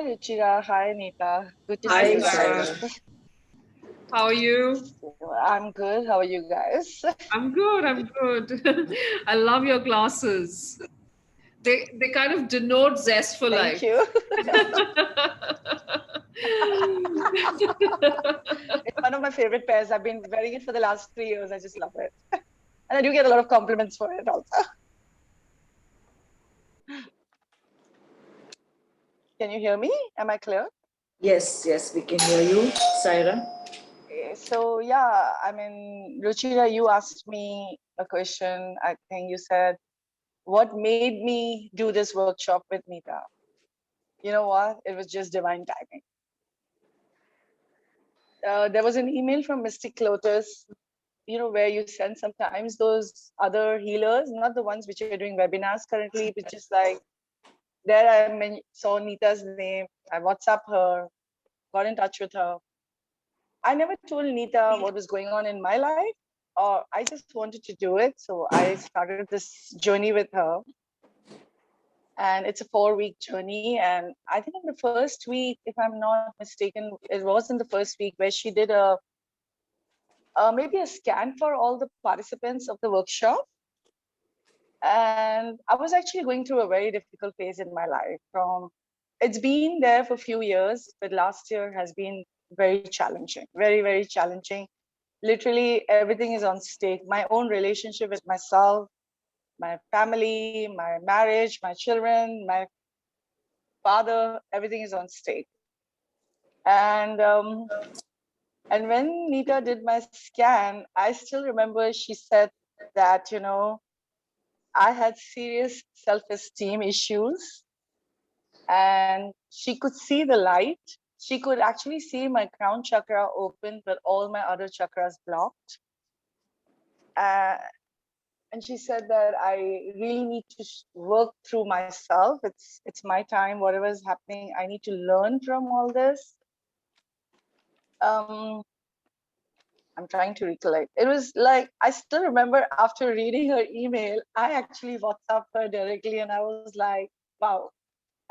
Ruchira. Hi, Neeta. Good to see Hi, you Saira. guys. How are you? I'm good. How are you guys? I'm good. I'm good. I love your glasses. They kind of denote zest for Thank life. you. It's one of my favorite pairs. I've been wearing it for the last 3 years. I just love it. And I do get a lot of compliments for it also. Can you hear me? Am I clear? Yes, yes, we can hear you, Saira. So, yeah, I mean, Ruchira, you asked me a question. I think you said, what made me do this workshop with Neeta? You know what? It was just divine timing. There was an email from Mystic Lotus, where you send sometimes those other healers, not the ones which are doing webinars currently, but just like there saw Neeta's name. I WhatsApp her, got in touch with her. I never told Neeta what was going on in my life, or I just wanted to do it. So I started this journey with her. And it's a 4-week journey. And I think in the first week, if I'm not mistaken, it was in the first week where she did maybe a scan for all the participants of the workshop. And I was actually going through a very difficult phase in my life. It's been there for a few years, but last year has been very challenging, very, very challenging. Literally everything is on stake. My own relationship with myself, my family, my marriage, my children, my father, everything is on stake. And when Neeta did my scan, I still remember she said that, I had serious self-esteem issues, and she could see the light. She could actually see my crown chakra open, but all my other chakras blocked. And she said that I really need to work through myself. It's my time. Whatever is happening, I need to learn from all this. Um, I'm trying to recollect. It was like, I still remember after reading her email, I actually WhatsApped her directly and I was like, wow.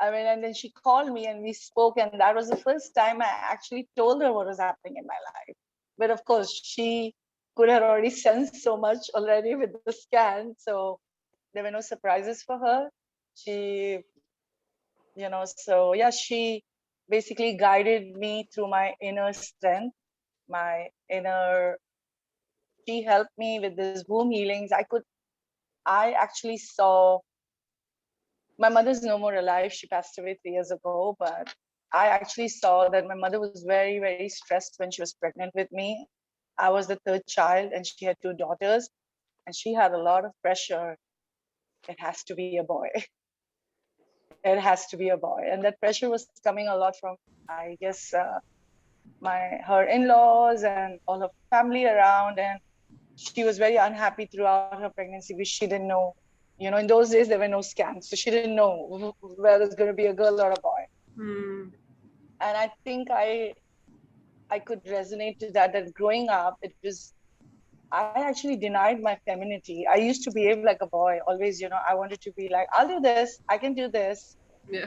I mean, and then she called me and we spoke, and that was the first time I actually told her what was happening in my life. But of course, she could have already sensed so much already with the scan. So there were no surprises for her. She, so yeah, she basically guided me through my inner strength, my inner she helped me with this womb healings. I actually saw my mother's no more alive. She passed away 3 years ago, but I actually saw that my mother was very, very stressed when she was pregnant with me. I was the third child and she had 2 daughters, and she had a lot of pressure. It has to be a boy. It has to be a boy. And that pressure was coming a lot from, I guess, her in-laws and all her family around. And she was very unhappy throughout her pregnancy because she didn't know, in those days there were no scans, so she didn't know whether it's going to be a girl or a boy. And I think I could resonate to that growing up, I actually denied my femininity. I used to behave like a boy always. I wanted to be like, I'll do this, I can do this. Yeah.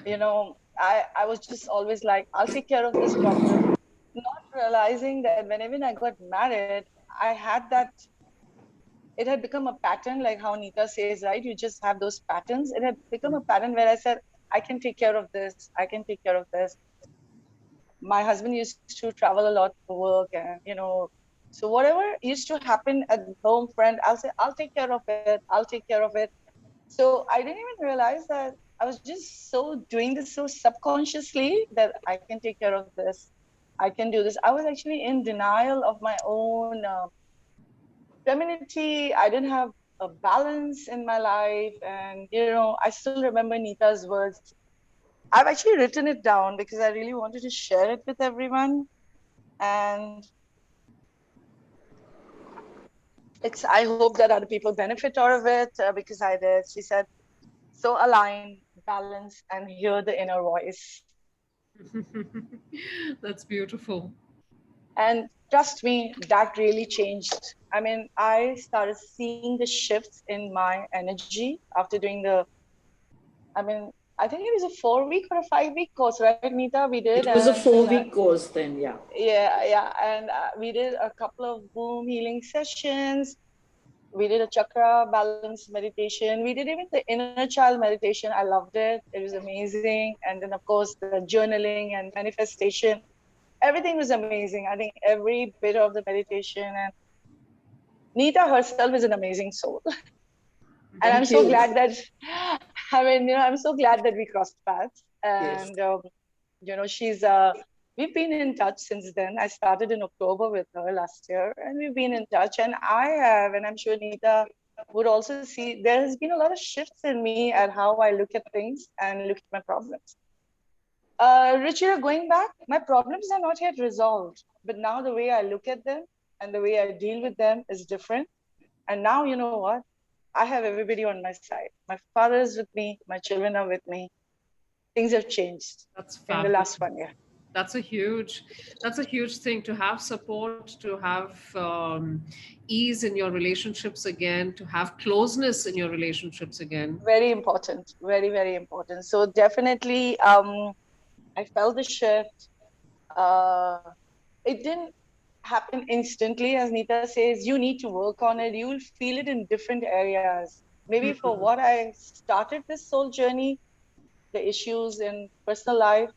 I was just always like, I'll take care of this problem, not realizing that whenever I got married, I had that. It had become a pattern, like how Neeta says, right? You just have those patterns. It had become a pattern where I said, I can take care of this. I can take care of this. My husband used to travel a lot for work, and, so whatever used to happen at home, friend, I'll say, I'll take care of it. I'll take care of it. So I didn't even realize that I was just so doing this so subconsciously that I can take care of this. I can do this. I was actually in denial of my own femininity. I didn't have a balance in my life. And, I still remember Neeta's words. I've actually written it down because I really wanted to share it with everyone. And I hope that other people benefit out of it because I did. She said, so align, balance, and hear the inner voice. That's beautiful. And trust me, that really changed. I mean, I started seeing the shifts in my energy after doing I mean, I think it was a 4-week or a 5-week course, right, Neeta? We did, It was a and 4-week course then, yeah. yeah, and we did a couple of womb healing sessions. We did a chakra balance meditation. We did even the inner child meditation. I loved it. It was amazing. And then, of course, the journaling and manifestation. Everything was amazing. I think every bit of the meditation. And Neeta herself is an amazing soul. And I'm Thank so you. glad that, I mean, I'm so glad that we crossed paths. Yes. And, she's, we've been in touch since then. I started in October with her last year, and we've been in touch. And I have, and I'm sure Neeta would also see, there has been a lot of shifts in me at how I look at things and look at my problems. Ruchira, going back, my problems are not yet resolved, but now the way I look at them and the way I deal with them is different. And now, you know what? I have everybody on my side. My father is with me. My children are with me. Things have changed That's in the fabulous. last 1 year. That's a huge thing, to have support, to have ease in your relationships again, to have closeness in your relationships again. Very important. Very, very important. So definitely, I felt the shift. Uh, it didn't happen instantly, as Neeta says. You need to work on it. You will feel it in different areas. Maybe for what I started this soul journey, the issues in personal life,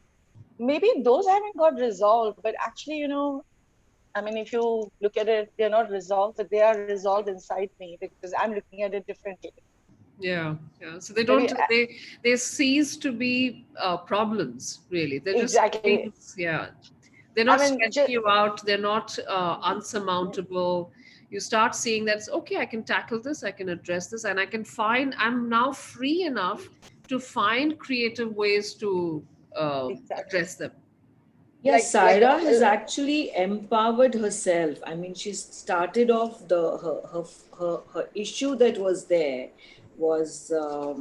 maybe those haven't got resolved. But actually, I mean, if you look at it, they're not resolved, but they are resolved inside me because I'm looking at it differently. Yeah, yeah. So Maybe they cease to be problems, really. They're just exactly. things. Yeah, they're I not mean, stressing you out. They're not unsurmountable. You start seeing that's okay. I can tackle this. I can address this, and I can find. I'm now free enough to find creative ways to exactly. address them. Yes, Like, Saira has actually empowered herself. I mean, she started off her issue that was there was a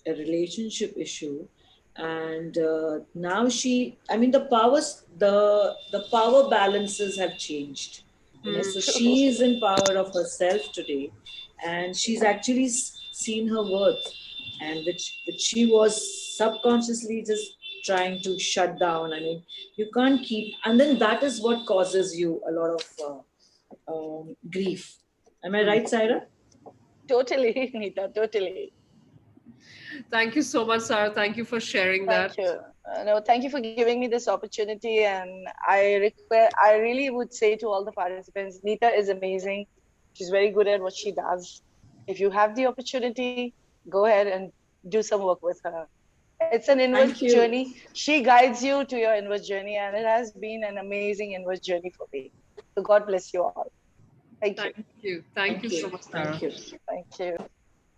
relationship issue, and now I mean, the power balances have changed. Mm. So true. she is in power of herself today, and she's actually seen her worth, and which she was subconsciously just trying to shut down. I mean, you can't keep, and then that is what causes you a lot of grief. Am I right, Saira? Totally, Neeta, totally. Thank you so much, Sarah. Thank you for sharing that. Thank you. No, thank you for giving me this opportunity. And I really would say to all the participants, Neeta is amazing. She's very good at what she does. If you have the opportunity, go ahead and do some work with her. It's an inward Thank you. journey. She guides you to your inward journey, and it has been an amazing inward journey for me. So God bless you all. Thank you. Thank you. Thank you Thank so you. much, Sarah. Thank you. Thank you.